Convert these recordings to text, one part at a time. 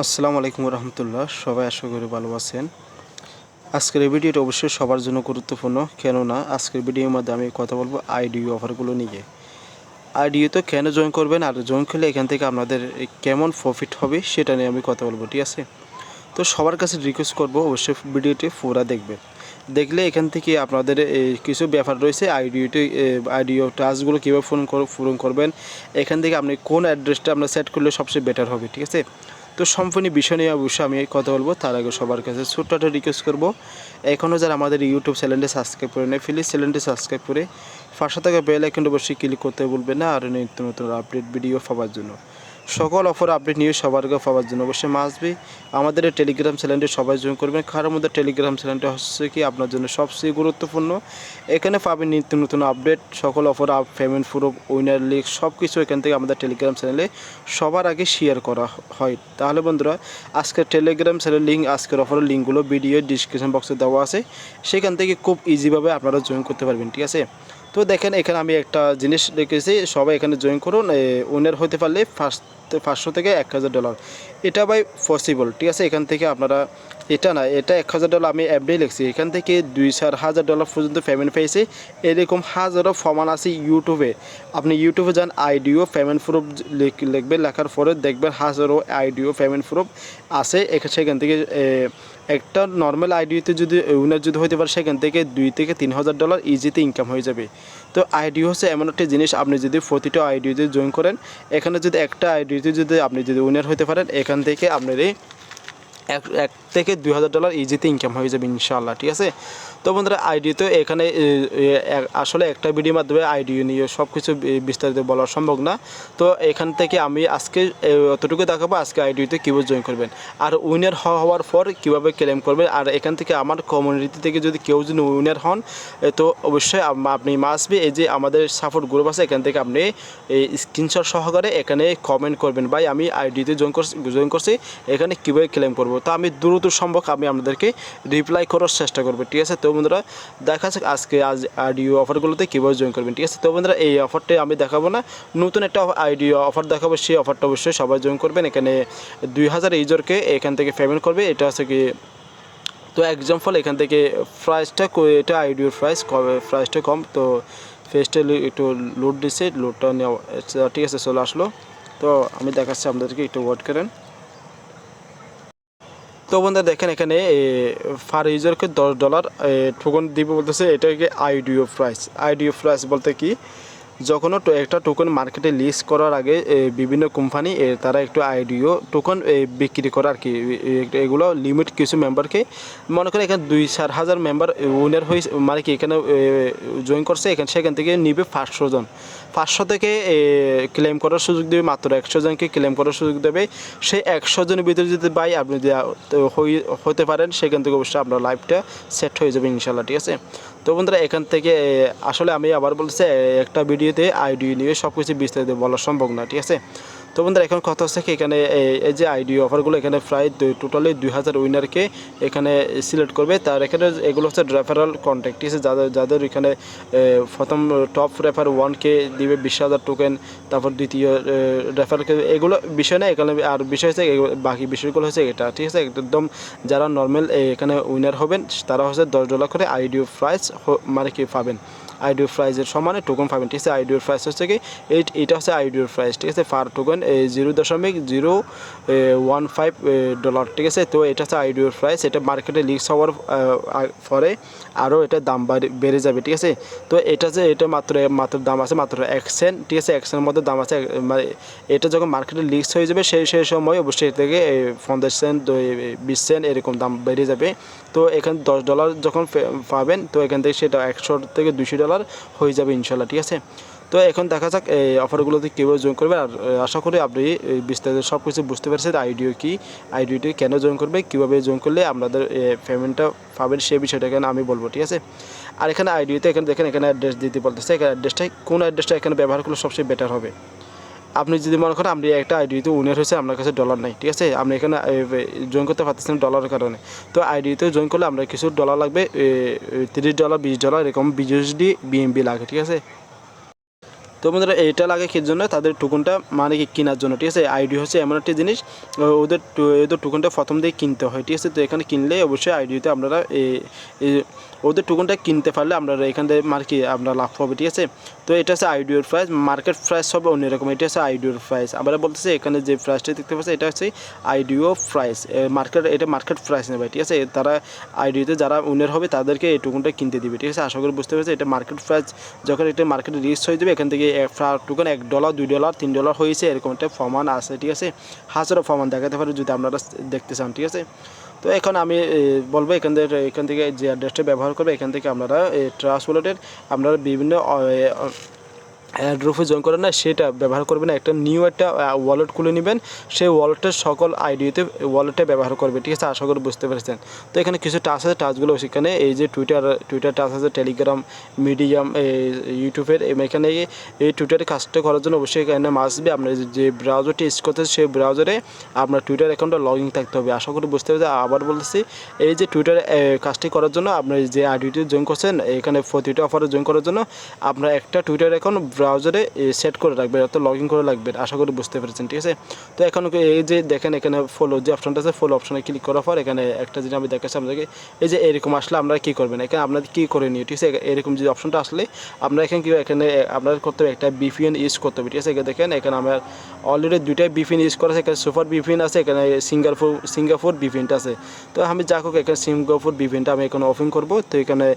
আসসালামু আলাইকুম রহমতুল্লাহ। সবাই আশা করি ভালো আছেন। আজকের এই ভিডিওটা অবশ্যই সবার জন্য গুরুত্বপূর্ণ, কেননা আজকের ভিডিওর মধ্যে আমি কথা বলবো আইডিও অফারগুলো নিয়ে। আইডিও তো কেন জয়েন করবেন আর জয়েন করলে এখান থেকে আপনাদের কেমন প্রফিট হবে সেটা নিয়ে আমি কথা বলবো, ঠিক আছে? তো সবার কাছে রিকোয়েস্ট করবো অবশ্যই ভিডিওটি পুরো দেখবেন। দেখলে এখান থেকে আপনাদের কিছু ব্যাপার রয়েছে। আইডিও টাস্কগুলো কীভাবে পূরণ করবেন, এখান থেকে আপনি কোন অ্যাড্রেসটা আপনার সেট করলে সবচেয়ে বেটার হবে, ঠিক আছে? তো সম্পূর্ণ বিষয় নিয়ে অবশ্যই আমি কথা বলবো। তার আগে সবার কাছে ছোট্ট একটা রিকোয়েস্ট করবো, এখনও যারা আমাদের ইউটিউব চ্যানেলটি সাবস্ক্রাইব করে নেয়, প্লিজ চ্যানেলটি সাবস্ক্রাইব করে পাশে থাকা বেল আইকনটা অবশ্যই ক্লিক করতে ভুলবেন না, আর নিত্য নতুন আপডেট ভিডিও পাওয়ার জন্য, সকল অফার আপডেট নিয়ে সবার আগে পাওয়ার জন্য অবশ্যই মাসবি আমাদের এই টেলিগ্রাম চ্যানেলটি সবাই জয়েন করবেন। কারণ মধ্যে টেলিগ্রাম চ্যানেলটা হচ্ছে কি আপনার জন্য সবচেয়ে গুরুত্বপূর্ণ। এখানে পাবেন নিত্য নতুন আপডেট, সকল offer payment proof, winner league সব কিছু এখান থেকে আমাদের টেলিগ্রাম চ্যানেলে সবার আগে শেয়ার করা হয়। তাহলে বন্ধুরা, আজকের টেলিগ্রাম চ্যানেল লিঙ্ক, আজকের অফারের লিঙ্কগুলো ভিডিও ডিসক্রিপশন বক্সে দেওয়া আছে, সেখান থেকে খুব ইজিভাবে আপনারা জয়েন করতে পারবেন, ঠিক আছে? তো দেখেন, এখানে আমি একটা জিনিস রেখেছি, সবাই এখানে জয়েন করুন। উইনার হতে পারলে 500 থেকে $1000, এটা ভাই পসিবল, ঠিক আছে? এখান থেকে আপনারা এটা না, এটা $1000 আমি এফডি লিখছি, এখান থেকে $2,000 পর্যন্ত পেমেন্ট পেয়েছে। এরকম হাজারো প্রমাণ আছে ইউটিউবে। আপনি ইউটিউবে যান, আইডিও পেমেন্ট প্রুফ লিখবেন, লেখার পরে দেখবেন হাজারো আইডিও পেমেন্ট প্রুফ আছে। সেখান থেকে একটা নর্মাল আইডিওতে যদি উইনার যদি হতে পারে, সেখান থেকে $2,000 থেকে $3,000 ইজিতে ইনকাম হয়ে যাবে। তো আইডিও হচ্ছে এমন একটা জিনিস, আপনি যদি প্রতিটা আইডিওতে জয়েন করেন, এখানে যদি একটা আইডিওতে যদি আপনি যদি উইনার হতে পারেন, এখান থেকে আপনার এই $1 থেকে $2,000 ইজিতে ইনকাম হয়ে যাবে ইনশাআল্লাহ, ঠিক আছে? তো বন্ধুরা, আইডিও তো এখানে আসলে একটা ভিডিওর মাধ্যমে আইডিও নিয়ে সব কিছু বিস্তারিত বলা সম্ভব না। তো এখান থেকে আমি আজকে অতটুকু দেখাবো, আজকে আইডিওতে কীভাবে জয়েন করবেন আর উইনার হওয়ার পর কীভাবে ক্লেম করবেন। আর এখান থেকে আমার কমিউনিটি থেকে যদি কেউ যদি উইনার হন, তো অবশ্যই আপনি মাসবি এই যে আমাদের সাপোর্ট গ্রুপ আছে, এখান থেকে আপনি এই স্ক্রিনশট সহকারে এখানে কমেন্ট করবেন, ভাই আমি আইডিতে জয়েন করছি, এখানে কীভাবে ক্লেম করবো। তো আমি দ্রুত সম্ভব আমি আপনাদেরকে রিপ্লাই করার চেষ্টা করবো, ঠিক আছে? তো বন্ধুরা, দেখা যাক আজকে আইডিও অফারগুলোতে কীভাবে জয়েন করবেন, ঠিক আছে? তো বন্ধুরা, এই অফারটা আমি দেখাবো না, নতুন একটা আইডিও অফার দেখাবো, সেই অফারটা অবশ্যই সবাই জয়েন করবেন। এখানে 2000 ইউজারকে এখান থেকে পেমেন্ট করবে। এটা হচ্ছে কি, তো এক্সাম্পল এখান থেকে প্রাইসটা, এটা আইডিওর প্রাইসটা কম, তো ফেসটা একটু লোড দিচ্ছে, লোডটা নেওয়া, ঠিক আছে, চলে আসলো। তো আমি দেখাচ্ছি আপনাদেরকে, একটু ওয়েট করেন। তো বন্ধুরা দেখেন, এখানে পার ইউজারকে $10 টোকন দিব বলতেছে। এটাকে আইডিও প্রাইস বলতে কি, যখন একটা টোকন মার্কেটে লিস্ট করার আগে বিভিন্ন কোম্পানি তারা একটু আইডিও টোকন বিক্রি করে আর কি। এগুলো লিমিট কিছু মেম্বারকে, মনে করেন এখানে 2,000 মেম্বার উইনার হয়েছে, মানে কি এখানে জয়েন করছে, সেখান থেকে নিবে 500 জন। 500 থেকে ক্লেম করার সুযোগ দেবে মাত্র 100 জনকে ক্লেম করার সুযোগ দেবে। সেই 100 জনের ভিতরে যদি ভাই আপনি হতে পারেন, সেখান থেকে অবশ্যই আপনার লাইফটা সেট হয়ে যাবে ইনশাল্লাহ, ঠিক আছে? তো বন্ধুরা, এখান থেকে আসলে আমি আবার বলছি, একটা ভিডিওতে আইডিও নিয়ে সব কিছু বিস্তারিত বলা সম্ভব না, ঠিক আছে? তো বন্ধুরা, এখন কথা হচ্ছে কি, এখানে এই যে আইডিও অফারগুলো, এখানে প্রায় টোটালি 2000 উইনারকে এখানে সিলেক্ট করবে। তার এখানে এগুলো হচ্ছে রেফারেল কন্ট্যাক্ট, ঠিক আছে? যাদের এখানে প্রথম টপ রেফার 1কে দিবে 20,000 টোকেন, তারপর দ্বিতীয় রেফারকে, এগুলো বিষয় না এখানে। আর বিষয় হচ্ছে বাকি বিষয়গুলো হচ্ছে এটা, ঠিক আছে? একদম যারা নর্মাল এখানে উইনার হবেন, তারা হচ্ছে $10 করে আইডিও প্রাইস মানে কি পাবেন, আইডিও প্রাইসের সমানে টোকন পাবেন, ঠিক আছে? আইডিওর প্রাইস হচ্ছে কি এটা হচ্ছে আইডিওর প্রাইস, ঠিক আছে? পার টোকন $0.015, ঠিক আছে? তো এটা হচ্ছে আইডিওর প্রাইস। এটা মার্কেটে লিস্ট হওয়ার পরে আরও এটা দাম বেড়ে যাবে, ঠিক আছে? তো এটা মাত্র দাম আছে মাত্র 1 সেন্ট, ঠিক আছে? 1 সেন্টের মধ্যে দাম আছে। মানে এটা যখন মার্কেটে লিস্ট হয়ে যাবে, সেই সময় অবশ্যই এর থেকে 50 সেন্ট 20 সেন্ট এরকম দাম বেড়ে যাবে। তো এখানে $10 যখন পাবেন, তো এখান থেকে সেটা $100 থেকে $200 হয়ে যাবে ইনশাল্লাহ, ঠিক আছে? তো এখন দেখা যাক এই অফারগুলোতে কীভাবে জয়েন করবে। আর আশা করি আপনি বিস্তারিত সব কিছু বুঝতে পারছেন, আইডিও কি, আইডিওটি কেন জয়েন করবে, কীভাবে জয়েন করলে আপনাদের পেমেন্টটা পাবেন, সেই বিষয়টা এখানে আমি বলবো, ঠিক আছে? আর এখানে আইডিওতে এখানে দেখেন, এখানে অ্যাড্রেস দিতে বলতেছে। এখানে কোন অ্যাড্রেসটা এখানে ব্যবহার করলে সবচেয়ে বেটার হবে। আপনি যদি মনে করেন আপনি একটা আইডিতে উইনার হয়েছে, আপনার কাছে ডলার নাই, ঠিক আছে? আপনি এখানে জয়েন করতে পারতেছেন ডলারের কারণে। তো আইডিতে জয়েন করলে আপনার কিছু ডলার লাগবে, $30 $20 এরকম BUSD BNB লাগে, ঠিক আছে? তো বন্ধুরা এটা লাগে কি জন্য, তাদের টোকনটা মানে কি কেনার জন্য, ঠিক আছে। আইডি হচ্ছে এমন একটা জিনিস, ওদের টোকনটা প্রথম দিয়ে কিনতে হয়, ঠিক আছে। তো এখানে কিনলে অবশ্যই আইডিতে আপনারা ওদের টোকনটা কিনতে পারলে আপনারা এখান থেকে কি আপনার লাভ হবে, ঠিক আছে। তো এটা হচ্ছে আইডিওর প্রাইস, মার্কেট প্রাইস হবে অন্যরকম, এটা হচ্ছে আইডিওর প্রাইস। আমরা বলতেছি এখানে যে প্রাইসটা দেখতে পাচ্ছি এটা হচ্ছে আইডিও প্রাইস, এটা মার্কেট প্রাইস নেবে, ঠিক আছে। তারা আইডিওতে যারা উইনার হবে তাদেরকে এই টোকনটা কিনতে দিবে, ঠিক আছে। আশা করি বুঝতে পেরেছি। এটা মার্কেট প্রাইস যখন এটা মার্কেটে রিলিজ হয়ে যাবে, এখান থেকে টোকন $1 $2 $3 হয়েছে এরকম একটা প্রমাণ আছে, ঠিক আছে। হাজারো প্রমাণ দেখাতে পারে যদি আপনারা দেখতে চান, ঠিক আছে। তো এখন আমি বলবো এখান থেকে যে অ্যাড্রেসটা ব্যবহার করবে, এখান থেকে আপনারা ট্রাস্ট ওয়ালেটের আপনারা বিভিন্ন এয়ারড্রপে জয়েন করেন না, সেটা ব্যবহার করবেন। একটা নিউ একটা ওয়ালেট খুলে নেবেন, সেই ওয়ালেটের সকল আইডিতে ওয়ালেটে ব্যবহার করবে, ঠিক আছে। আশা করি বুঝতে পেরেছেন। তো এখানে কিছু টাচ আছে, টাচগুলো সেখানে এই যে টুইটার টাচ আছে, টেলিগ্রাম, মিডিয়াম, ইউটিউবের। এখানে এই টুইটারের কাজটা করার জন্য অবশ্যই এখানে মাসবে আপনার যে ব্রাউজারটি ইউজ করতেছে সেই ব্রাউজারে আপনার টুইটার অ্যাকাউন্টটা লগ ইন থাকতে হবে। আশা করি বুঝতে পেরেছেন। আবার বলতেছি, এই যে টুইটার কাজটি করার জন্য আপনার যে আইডিটি জয়েন করছেন, এখানে প্রতিটা অফারে জয়েন করার জন্য আপনার একটা টুইটার অ্যাকাউন্ট ব্রাউজারে সেট করে রাখবেন, অর্থাৎ লগ ইন করে রাখবেন। আশা করি বুঝতে পেরেছেন, ঠিক আছে। তো এখন এই যে দেখেন এখানে ফলো যে অপশনটা আছে, ফলো অপশনে ক্লিক করার পর এখানে একটা জিনিস আমি দেখাচ্ছি আপনাদেরকে। এই যে এরকম আসলে আপনারা কী করবেন, এখানে আপনাদের কী করে নিয়ে, ঠিক আছে। এরকম যে অপশনটা আসলে আপনারা এখানে আপনার করতে হবে একটা VPN ইউজ করতে হবে, ঠিক আছে। দেখেন এখানে আমার অলরেডি দুইটাই VPN ইউজ করা আছে, এখানে সুপার VPN আছে, এখানে সিঙ্গাপুর VPNটা আছে। তো আমি যা হোক এখানে সিঙ্গাপুর VPNটা আমি এখানে ওপেন করব। তো এখানে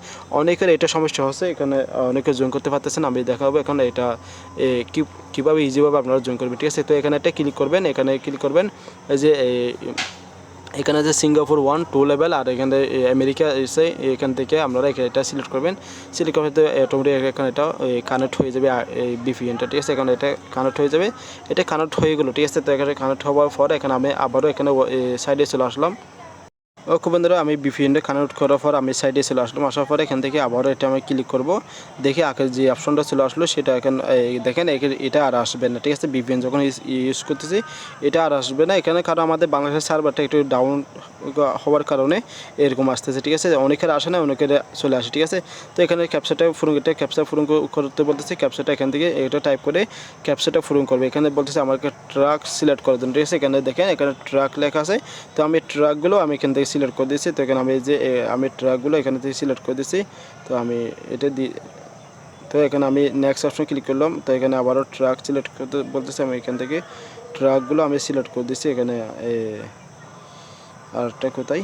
অনেকের এটা সমস্যা হচ্ছে, এখানে অনেকে জয়েন করতে পারতেছেন, আমি দেখাবো এখন এটা কীভাবে ইজিভাবে আপনারা জয়েন করবেন, ঠিক আছে। তো এখানে একটা ক্লিক করবেন, এখানে ক্লিক করবেন এই যে এখানে যে সিঙ্গাপুর 1 2 লেভেল, আর এখানে আমেরিকা এসে এখান থেকে আপনারা এটা সিলেক্ট করবেন। সিলেক্ট করলে তো অটোমেটিক এখানে এটা কানেক্ট হয়ে যাবে এই VPNটা, ঠিক আছে। এখানে এটা কানেক্ট হয়ে যাবে, এটা কানেক্ট হয়ে গেলো, ঠিক আছে। তো এখানে কানেক্ট হওয়ার পর এখানে আমি আবারও এখানে সাইডে চলে আসলাম। ওকে বন্ধুরা, আমি VPNটা কানেক্ট করার পর আমি সাইডে চলে আসলাম। আসার পর এখান থেকে আবারও এটা আমি ক্লিক করব। দেখে আগে যে অপশনটা চলে আসলো সেটা এখন দেখেন এটা আর আসবে না, ঠিক আছে। VPN যখন ইউজ করতেছি এটা আর আসবে না এখানে, কারণ আমাদের বাংলাদেশের সার্ভারটা একটু ডাউন হওয়ার কারণে এরকম আসতেছে, ঠিক আছে। অনেকের আসে না, অনেকের চলে আসে, ঠিক আছে। তো এখানে ক্যাপচাটা পূরণ করতে বলতেছে। ক্যাপচাটা এখান থেকে এটা টাইপ করে ক্যাপচাটা পূরণ করবে। এখানে বলতেছে আমাকে ট্রাক সিলেক্ট করার জন্য, ঠিক আছে। এখানে দেখেন এখানে ট্রাক লেখা আছে। তো আমি ট্রাকগুলো আমি এখান থেকে সিলেক্ট করে দিয়েছি। তো এখানে আমি ট্রাকগুলো এখানে থেকে সিলেক্ট করে দিয়েছি। তো আমি এটা তো এখানে আমি নেক্সট অপশন ক্লিক করলাম। তো এখানে আবারও ট্রাক সিলেক্ট করতে বলতেছে, আমি এখান থেকে ট্রাকগুলো আমি সিলেক্ট করে দিচ্ছি। এখানে আরেকটা কোথায়,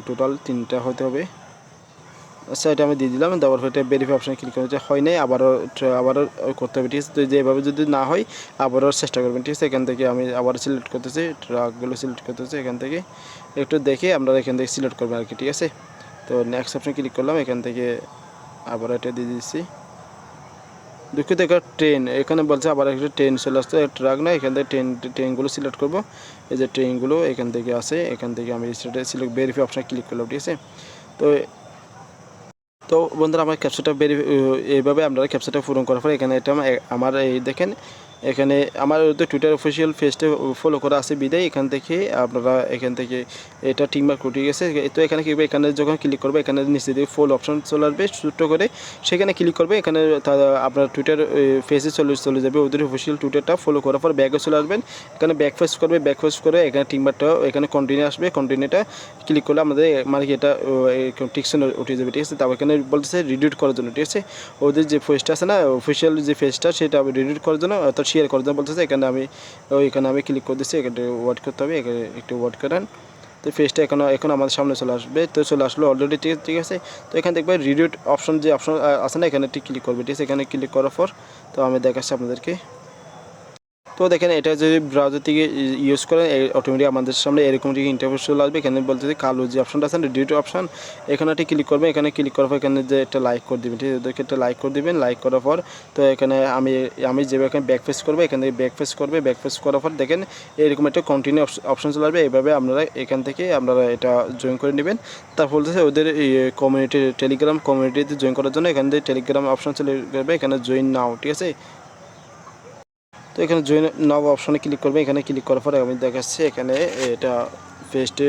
টোটাল 3টা হতে হবে। আচ্ছা, এটা আমি দিয়ে দিলাম। দেওয়ার পর এটা ভেরিফাই অপশানে ক্লিক করে হয় নাই, আবারও করতে হবে, ঠিক আছে। তো যেভাবে যদি না হয় আবারও চেষ্টা করবেন, ঠিক আছে। এখান থেকে আমি আবার সিলেক্ট করতেছি, ট্রাকগুলো সিলেক্ট করতেছি। এখান থেকে একটু দেখে আপনারা এখান থেকে সিলেক্ট করবেন আর কি, ঠিক আছে। তো নেক্সট অপশানে ক্লিক করলাম, এখান থেকে আবার এটা দিয়ে দিচ্ছি। দুঃখিত, একটা ট্রেন এখানে বলছে, আবার একটা ট্রেন চলে আসছে, ট্রাক না। এখান থেকে ট্রেনগুলো সিলেক্ট করবো। এই যে ট্রেনগুলো এখান থেকে আসে, এখান থেকে আমি সিলেক্ট ভেরিফাই অপশানে ক্লিক করলাম, ঠিক আছে। তো বন্ধুরা, আমার ক্যাপচাটা এইভাবে আপনারা ক্যাপচাটা পূরণ করার পর এখানে এটা আমার এই দেখেন এখানে আমার টুইটার অফিসিয়াল পেজটা ফলো করা আছে বিদায় এখান থেকে আপনারা এখান থেকে এটা টিকমার্ক উঠে গেছে। তো এখানে কি এখানে যখন ক্লিক করবে এখানে নিচে দিয়ে ফুল অপশন চলে আসবে ছোট্ট করে, সেখানে ক্লিক করবে। এখানে আপনার টুইটার পেজে চলে যাবে, ওদের অফিসিয়াল টুইটারটা ফলো করার পর ব্যাগে চলে আসবেন। এখানে ব্যাকফেস করে এখানে টিকমার্কটা এখানে কন্টিনিউ আসবে। কন্টিনিউটা ক্লিক করলে আমাদের মানে কি এটা টিকশন উঠে যাবে, ঠিক আছে। তারপর এখানে বলতেছে রিডিউট করার জন্য, ঠিক আছে। ওদের যে পেজটা আছে না অফিসিয়াল যে পেজটা, সেটা আমি রিডিউট করার জন্য অর্থাৎ শেয়ার করার জন্য বলতেছে। এখানে আমি ক্লিক করে দিচ্ছি। এখানে ওয়ার্ড করতে হবে, এখানে একটু ওয়ার্ড করেন। তো পেজটা এখন আমাদের সামনে চলে আসবে। তো চলে আসলো অলরেডি, ঠিক আছে। তো এখানে দেখবে রিডিউট অপশন যে অপশন আছে না, এখানে ক্লিক করবে, ঠিক আছে। এখানে ক্লিক করার পর তো আমি দেখাচ্ছি আপনাদেরকে। তো দেখেন এটা যদি ব্রাউজার থেকে ইউজ করেন অটোমেটিক আমাদের সামনে এরকম থেকে ইন্টারফেস চলে আসবে। এখানে বলতে কালো যে অপশনটা আছে না ডিলিট অপশন, এখানে ক্লিক করবেন। এখানে ক্লিক করার পর এখানে যে একটা লাইক করে দেবেন, ঠিক আছে। একটা লাইক করে দেবেন। লাইক করার পর তো এখানে আমি যেভাবে এখানে ব্যাকফেস করবো, এখান থেকে ব্যাকফেস করার পর দেখেন এরকম একটা কন্টিনিউ অপশন চলে আসবে। এইভাবে আপনারা এখান থেকে আপনারা এটা জয়েন করে নেবেন। তারপর বলতেছে ওদের কমিউনিটি টেলিগ্রাম কমিউনিটিতে জয়েন করার জন্য এখান থেকে টেলিগ্রাম অপশন চলে যাবে। এখানে জয়েন নাও, ঠিক আছে। তো এখানে জয়েন নাও অপশনে ক্লিক করবে। এখানে ক্লিক করার পরে আমি দেখাচ্ছি এখানে এটা পেজে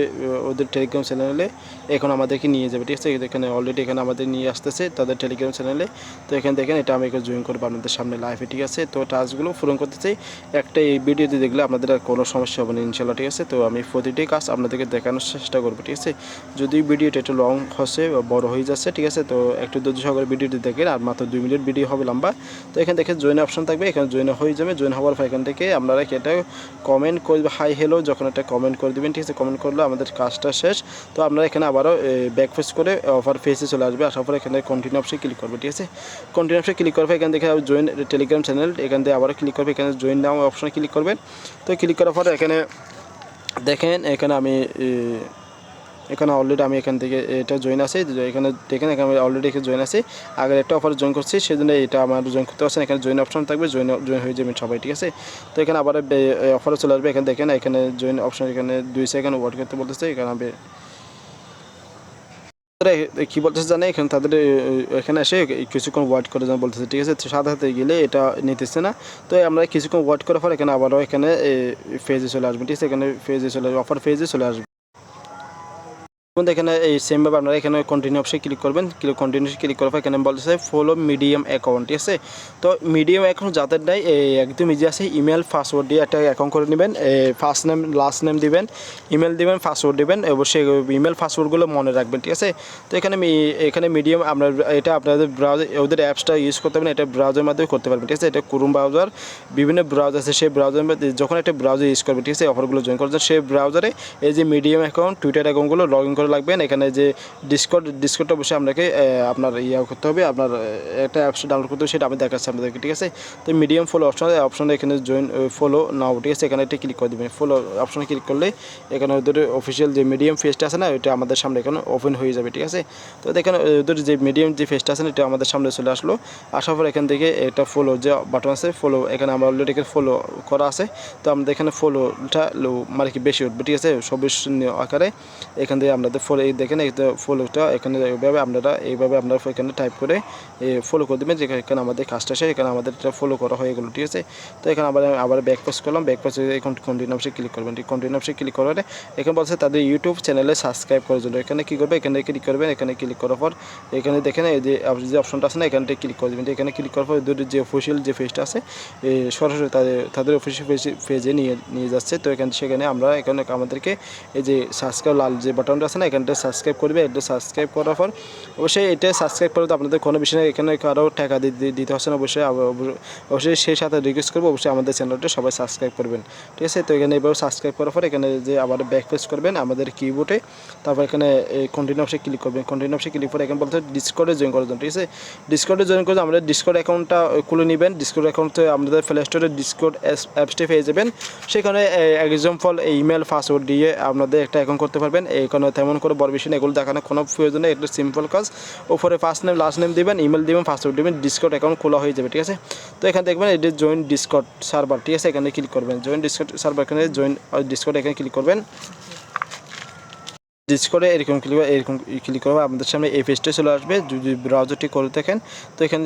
ওদের টেলিগ্রাম চ্যানেলে এখন আমাদেরকে নিয়ে যাবে, ঠিক আছে। এখানে অলরেডি এখানে আমাদের নিয়ে আসতেছে তাদের টেলিগ্রাম চ্যানেলে। তো এখানে দেখেন এটা আমি এখানে জয়েন করবো আপনাদের সামনে লাইভে, ঠিক আছে। তো টাস্কগুলো পূরণ করতে চাই, একটা এই ভিডিওতে দেখলে আপনাদের আর কোনো সমস্যা হবে না ইনশাল্লাহ, ঠিক আছে। তো আমি প্রতিটি কাজ আপনাদেরকে দেখানোর চেষ্টা করবো, ঠিক আছে। যদি ভিডিওটা একটু লং হচ্ছে বড় হয়ে যাচ্ছে, ঠিক আছে, তো একটু ধৈর্য সহকারে ভিডিওটি দেখেন, আর মাত্র 2 মিনিট ভিডিও হবে লম্বা। তো এখানে দেখেন জয়েন অপশন থাকবে, এখানে জয়েন হয়ে যাবে। জয়েন হওয়ার পর এখান থেকে আপনারা এটা কমেন্ট করবে, হাই হ্যালো, যখন একটা কমেন্ট করে দেবেন, ঠিক আছে। কমেন্ট করলে আমাদের কাজটা শেষ। তো আপনারা এখানে আবারও ব্যাক ফেস করে অফার ফেসে চলে আসবে। আসার পর এখানে কন্টিনিউ অপশনে ক্লিক করবে, ঠিক আছে। কন্টিনিউ অপশনে ক্লিক করবে, এখান থেকে জয়েন টেলিগ্রাম চ্যানেল, এখান থেকে আবারও ক্লিক করবে, এখানে জয়েন নাও অপশনে ক্লিক করবেন। তো ক্লিক করার পর এখানে দেখেন এখানে আমি এখানে অলরেডি আমি এখান থেকে এটা জয়েন আছে, এখানে দেখেন এখানে অলরেডি এখানে জয়েন আছে। আগের একটা অফার জয়েন করছি, সেজন্য এটা আমার জয়েন করতে পারছেন। এখানে জয়েন অপশন থাকবে, জয়েন হয়ে যাবেন সবাই, ঠিক আছে। তো এখানে আবার অফারে চলে আসবে। এখানে দেখেন এখানে জয়েন অপশন, এখানে 2 সেকেন্ড ওয়েট করতে বলতেছে। এখানে আমি কী বলতেছে জানে, এখানে তাদের এখানে এসে কিছুক্ষণ ওয়েট করে যেন বলতেছে, ঠিক আছে। সাথে সাথে গেলে এটা নিতেছে না। তো আমরা কিছুক্ষণ ওয়েট করার পর এখানে আবারও এখানে ফেজে চলে আসবে, ঠিক আছে। এখানে ফেজে চলে আসবে, অফার ফেজে চলে আসবে। এখানে এই সেমভাবে আপনারা এখানে কন্টিনিউ অপশনে ক্লিক করবেন। কন্টিনিউ ক্লিক করার পর এখানে বলতেছে ফলো মিডিয়াম অ্যাকাউন্ট, ঠিক আছে। তো মিডিয়াম অ্যাকাউন্ট যাদের নাই একদম ইজি আছে, ইমেল পাসওয়ার্ড দিয়ে একটা অ্যাকাউন্ট করে নেবেন। ফার্স্ট নেম লাস্ট নেম দিবেন, ইমেল দিবেন, পাসওয়ার্ড দিবেন। অবশ্যই ইমেল পাসওয়ার্ডগুলো মনে রাখবেন, ঠিক আছে। তো এখানে মিডিয়াম আপনার এটা আপনাদের ব্রাউজার ওদের অ্যাপসটা ইউজ করতে পারবেন, এটা ব্রাউজারের মাধ্যমে করতে পারবেন, ঠিক আছে। এটা ক্রোম ব্রাউজার, বিভিন্ন ব্রাউজার আছে, সেই ব্রাউজারের মধ্যে যখন একটা ব্রাউজার ইউজ করবে, ঠিক আছে, অফারগুলো জয়েন করছেন, সেই ব্রাউজারে এই যে মিডিয়াম অ্যাকাউন্ট টুইটার অ্যাকাউন্টগুলো লগ ইন করে লাগবেন। এখানে যে ডিসকর্ডটা অবশ্যই আপনাকে আপনার করতে হবে, আপনার একটা অ্যাপস ডাউনলোড করতে হবে, সেটা আমি দেখাচ্ছি আপনাদেরকে, ঠিক আছে। তো মিডিয়াম ফলো অপশনে এখানে জয়েন ফলো নাও, ঠিক আছে। এখানে একটা ক্লিক করে দেবেন। ফলো অপশনে ক্লিক করলে এখানে ওদের অফিসিয়াল যে মিডিয়াম ফেসটা আছে না, ওইটা আমাদের সামনে এখানে ওপেন হয়ে যাবে, ঠিক আছে। তো দেখেন ওদের যে মিডিয়াম যে ফেসটা আছে না, এটা আমাদের সামনে চলে আসলো। আসার পর এখান থেকে এটা ফলো যে বাটন আছে, ফলো, এখানে আমরা অলরেডি এখানে ফলো করা আছে। তো আমাদের এখানে ফলোটা মানে কি বেশি উঠবে, ঠিক আছে, সর্বনিম্ন আকারে। এখান থেকে আপনাদের ফলো দেখেন এই ফলোটা এখানে এইভাবে আপনারা এখানে টাইপ করে ফলো করে দেবেন। যেখানে আমাদের কাজটা শেষ, এখানে আমাদের এটা ফলো করা হয়ে গেলো, ঠিক আছে। তো এখানে আবার ব্যাক পেজ করলাম, ব্যাক পেজে এখন কন্টিনিউ অপশনে ক্লিক করবেন। কন্টিনিউ অপশনে ক্লিক করার পরে এখানে বলছে তাদের ইউটিউব চ্যানেলে সাবস্ক্রাইব করার জন্য। এখানে কী করবে, এখানে ক্লিক করবেন। এখানে ক্লিক করার পর এখানে দেখেন এই যে অপশনটা আছে না, এখানটা ক্লিক করে দেবেন। এখানে ক্লিক করার পর যে অফিসিয়াল যে পেজটা আছে সরাসরি তাদের অফিসিয়াল পেজে নিয়ে যাচ্ছে। তো সেখানে আমরা এখানে আমাদেরকে এই যে সাবস্ক্রাইব লাল যে বাটনটা আছে না, এখানটা সাবস্ক্রাইব করবে। এটা সাবস্ক্রাইব করার পর অবশ্যই এটা সাবস্ক্রাইব করে তো আপনাদের কোনো বিষয় নেই, এখানে কারো টাকা দিতে হচ্ছে না। অবশ্যই সেই সাথে রিকোয়েস্ট করবো, অবশ্যই আমাদের চ্যানেলটা সবাই সাবস্ক্রাইব করবেন, ঠিক আছে। তো এখানে এবার সাবস্ক্রাইব করার পর এখানে যে আবার ব্যাক পেজ করবেন আমাদের কিবোর্ডে। তারপর এখানে কন্টিনিউ অপশনে ক্লিক করবেন। কন্টিনিউ অপশনে ক্লিক করে এখানে বলতে ডিসকর্ডে জয়েন করার জন্য, ঠিক আছে। ডিসকর্ডে জয়েন করে আমাদের ডিসকর্ড অ্যাকাউন্টটা খুলে নেবেন। ডিসকর্ড অ্যাকাউন্টে আমাদের প্লে স্টোরে ডিসকর্ড অ্যাপসটি পেয়ে যাবেন। সেখানে এক্সাম্পল ইমেল পাসওয়ার্ড দিয়ে আপনাদের একটা অ্যাকাউন্ট করতে পারবেন। এখানে তেমন করে বড় বিষয় এগুলো দেখানো কোনো প্রয়োজন নেই, এটা সিম্পল কাজ। উপরে ফার্স্ট নেম লাস্ট নেম দিবেন, ইমেল দিবেন, পাসওয়ার্ড দিবেন, ডিসকর্ড অ্যাকাউন্ট খোলা হয়ে যাবে, ঠিক আছে। তো এখানে দেখবেন এটা জয়েন ডিসকর্ড সার্ভার, ঠিক আছে। এখানে ক্লিক করবেন, জয়েন ডিসকর্ড সার্ভার, এখানে জয়েন ডিসকর্ড এখানে ক্লিক করবেন। ডিসকর্ডে এরকম ক্লিক করবে, আপনাদের সামনে এই পেজটা চলে আসবে। যদি ব্রাউজারটি করে থাকেন, তো এখানে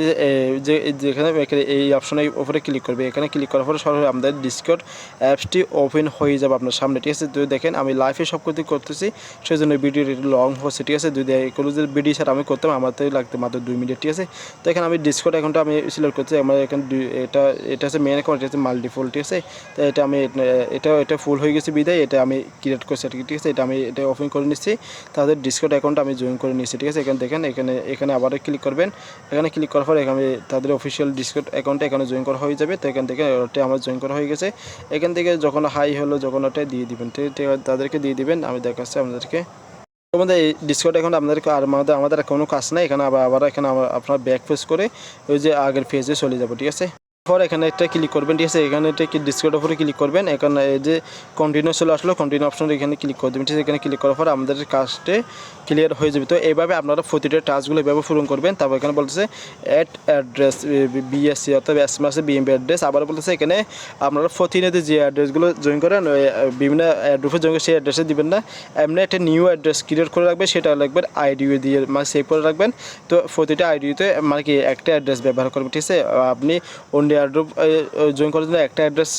যেখানে এই অপশনের উপরে ক্লিক করবে। এখানে ক্লিক করার পরে সরাসরি আমাদের ডিসকর্ড অ্যাপসটি ওপেন হয়ে যাবে আপনার সামনে, ঠিক আছে। যদি দেখেন আমি লাইভে সব কিছু করতেছি, সেই জন্য ভিডিওটি লং হচ্ছে, ঠিক আছে। যদি এগুলো যে ভিডিও ছাড়া আমি করতাম আমার তো লাগতে মাত্র 2 মিনিট, ঠিক আছে। তো এখানে আমি ডিসকর্ড অ্যাকাউন্টটা আমি সিলেক্ট করছি। আমার এখানে এটা হচ্ছে মেন অ্যাকাউন্ট, এটা হচ্ছে মাল্টিফুল, ঠিক আছে। তো এটা আমি এটা ফুল হয়ে গেছে বিদায় এটা আমি ক্রিয়েট করছি, ঠিক আছে। এটা আমি ওপেন করে নিচ্ছি, তাদের ডিসকর্ড অ্যাকাউন্টটা আমি জয়েন করে নিচ্ছি, ঠিক আছে। এখানে দেখেন এখানে আবার ক্লিক করবেন। এখানে ক্লিক করার পর এখানে তাদের অফিসিয়াল ডিসকর্ড অ্যাকাউন্টটা এখানে জয়েন করা হয়ে যাবে। তো এখান থেকে ওটা আমার জয়েন করা হয়ে গেছে। এখান থেকে যখন হাই হলো যখন ওটা দিয়ে দিবেন, তাদেরকে দিয়ে দিবেন। আমি দেখাচ্ছি আপনাদেরকে। আমাদের এই ডিসকর্ড এখন আপনাদেরকে আর আমাদের কোনো কাজ নাই। এখানে আবার এখানে আপনার ব্যাক পেজ করে ওই যে আগের পেজে চলে যাবো, ঠিক আছে। পর এখানে একটা ক্লিক করবেন, ঠিক আছে। এখানে ডিসকর্ড উপরে ক্লিক করবেন। এখানে এই যে কন্টিনিউ চলে আসলো, কন্টিনিউ অপশনে এখানে ক্লিক করে দেবেন, ঠিক আছে। এখানে ক্লিক করার পর আমাদের কাজটি ক্লিয়ার হয়ে যাবে। তো এইভাবে আপনারা প্রতিটা টাস্কগুলো এভাবে পূরণ করবেন। তারপর এখানে বলতেছে অ্যাড অ্যাড্রেস বিএসসি অর্থাৎ এসএমএসে বিএমপি অ্যাড্রেস। আবার বলতেছে এখানে আপনারা প্রতিনিধি যে অ্যাড্রেসগুলো জয়েন করেন বিভিন্ন অ্যাড্রেসে জয়েন করে সেই অ্যাড্রেসে দিবেন না, এমনি একটা নিউ অ্যাড্রেস ক্রিয়েট করে রাখবেন, সেটা লাগবে আইডিও দিয়ে মানে সেভ করে রাখবেন। তো প্রতিটা আইডিতে মানে কি একটা অ্যাড্রেস ব্যবহার করবেন, ঠিক আছে। আপনি অন্য আপনি এয়ারড্রপ জয়েন করার জন্য একটা অ্যাড্রেস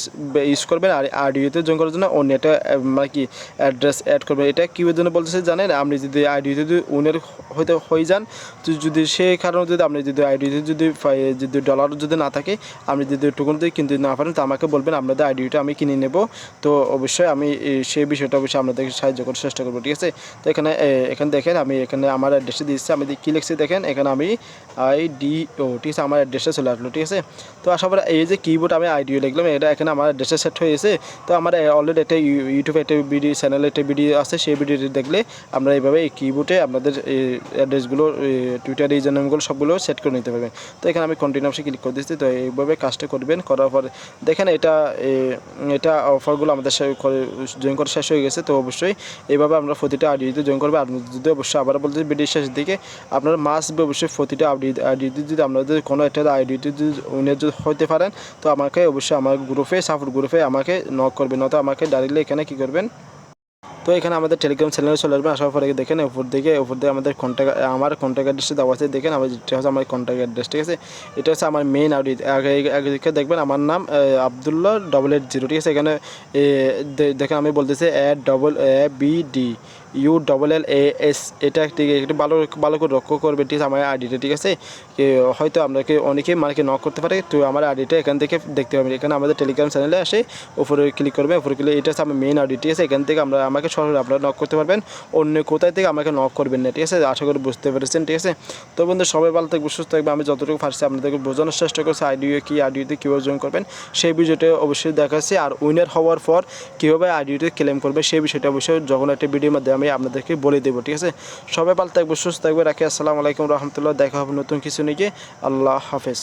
ইউজ করবেন, আর আইডিওতে জয়েন করার জন্য অন্য একটা মানে কি অ্যাড্রেস অ্যাড করবেন। এটা কী জন্য বলতেছে জানেন? আপনি যদি আইডিওতে যদি উইনার হতে হয়ে যান, তো যদি সেই কারণে যদি আপনি যদি আইডিওতে যদি ডলার যদি না থাকে, আপনি যদি টোকেন যদি কিনতে না পারেন, তো আমাকে বলবেন, আপনাদের আইডিওটা আমি কিনে নেব। তো অবশ্যই আমি সেই বিষয়টা অবশ্যই আপনাদেরকে সাহায্য করার চেষ্টা করবো, ঠিক আছে? তো এখানে দেখেন, আমি এখানে আমার অ্যাড্রেসটা দিচ্ছি, আমি কী লিখছি দেখেন, এখানে আমি আইডিও, ঠিক আছে, আমার অ্যাড্রেসটা চলে আসলো, ঠিক আছে? তো আসার পরে এই যে কিবোর্ড আমি আইডিও লিখলাম, এটা এখানে আমার অ্যাড্রেসটা সেট হয়ে গেছে। তো আমার অলরেডি একটা ইউটিউবে একটা ভিডিও চ্যানেলে একটা ভিডিও আছে, সেই ভিডিওটি দেখলে আমরা এইভাবে এই কিবোর্ডে আপনাদের অ্যাড্রেসগুলো, টুইটার ইউজার নেমগুলো সবগুলো সেট করে নিতে পারবেন। তো এখানে আমি কন্টিনিউ অপশনে ক্লিক করে দিচ্ছি। তো এইভাবে কাজটা করবেন, করার পরে দেখেন এটা অফারগুলো আমাদের জয়েন করা শেষ হয়ে গেছে। তো অবশ্যই এইভাবে আমরা প্রতিটা আইডিতে জয়েন করবো। আর যদি অবশ্যই আবার বলতে ভিডিও শেষের দিকে আপনারা মাস্ট বি অবশ্যই প্রতিটা আইডিতে যদি আপনাদের কোনো একটা আইডিতে যদি উইনার যদি হতে পারেন, তো আমাকে অবশ্যই আমার গ্রুপে, সাপোর্ট গ্রুপে আমাকে নক করবেন, নয়তো আমাকে ডাইরেক্টলি এখানে কী করবেন। তো এখানে আমাদের টেলিগ্রাম চ্যানেলে চলে আসবেন। আসার পরে দেখেন উপর দিকে আমাদের আমার কন্ট্যাক্ট অ্যাড্রেসটা দেওয়া আছে। দেখেন এটা হচ্ছে আমার কন্ট্যাক্ট অ্যাড্রেস, ঠিক আছে? এটা হচ্ছে আমার মেইন আইডি। আগে দেখবেন আমার নাম আবদুল্লাহ 880, ঠিক আছে? এখানে দেখেন আমি বলতেছি ABDULLAS, এটা একটু ভালো করে লক্ষ্য করবেন, ঠিক আছে? আমার আইডিটা, ঠিক আছে? হয়তো আপনাকে অনেকেই মার্কে নক করতে পারে, তো আমার আইডিটা এখান থেকে দেখতে পাবেন। এখানে আমাদের টেলিগ্রাম চ্যানেলে আসে উপরে ক্লিক করবে, উপরে ক্লিক, এটা হচ্ছে আমার মেইন আইডি, ঠিক আছে? এখান থেকে আমাকে সরাসরি আপনারা নক করতে পারবেন, অন্য কোথায় থেকে আমাকে নক করবেন না, ঠিক আছে? আশা করি বুঝতে পেরেছেন, ঠিক আছে? তো বন্ধু, সবাই ভালো থাকবে, সুস্থ থাকবে। আমি যতটুকু পারছি আপনাদেরকে বোঝানোর চেষ্টা করছি আইডিতে কীভাবে জয়েন করবেন সেই বিষয়টা অবশ্যই দেখাচ্ছি। আর উইনার হওয়ার পর কীভাবে আইডিতে ক্লেম করবে সেই বিষয়টা অবশ্যই যখন একটা ভিডিওর মাধ্যমে আমি আপনাদেরকে বলে দেবো, ঠিক আছে? সবাই ভালো থাকবে, সুস্থ থাকবে, রাখি। আসসালামু আলাইকুম রহমতুল্লাহ। দেখা হবে নতুন কিছু নিয়ে। আল্লাহ হাফেজ।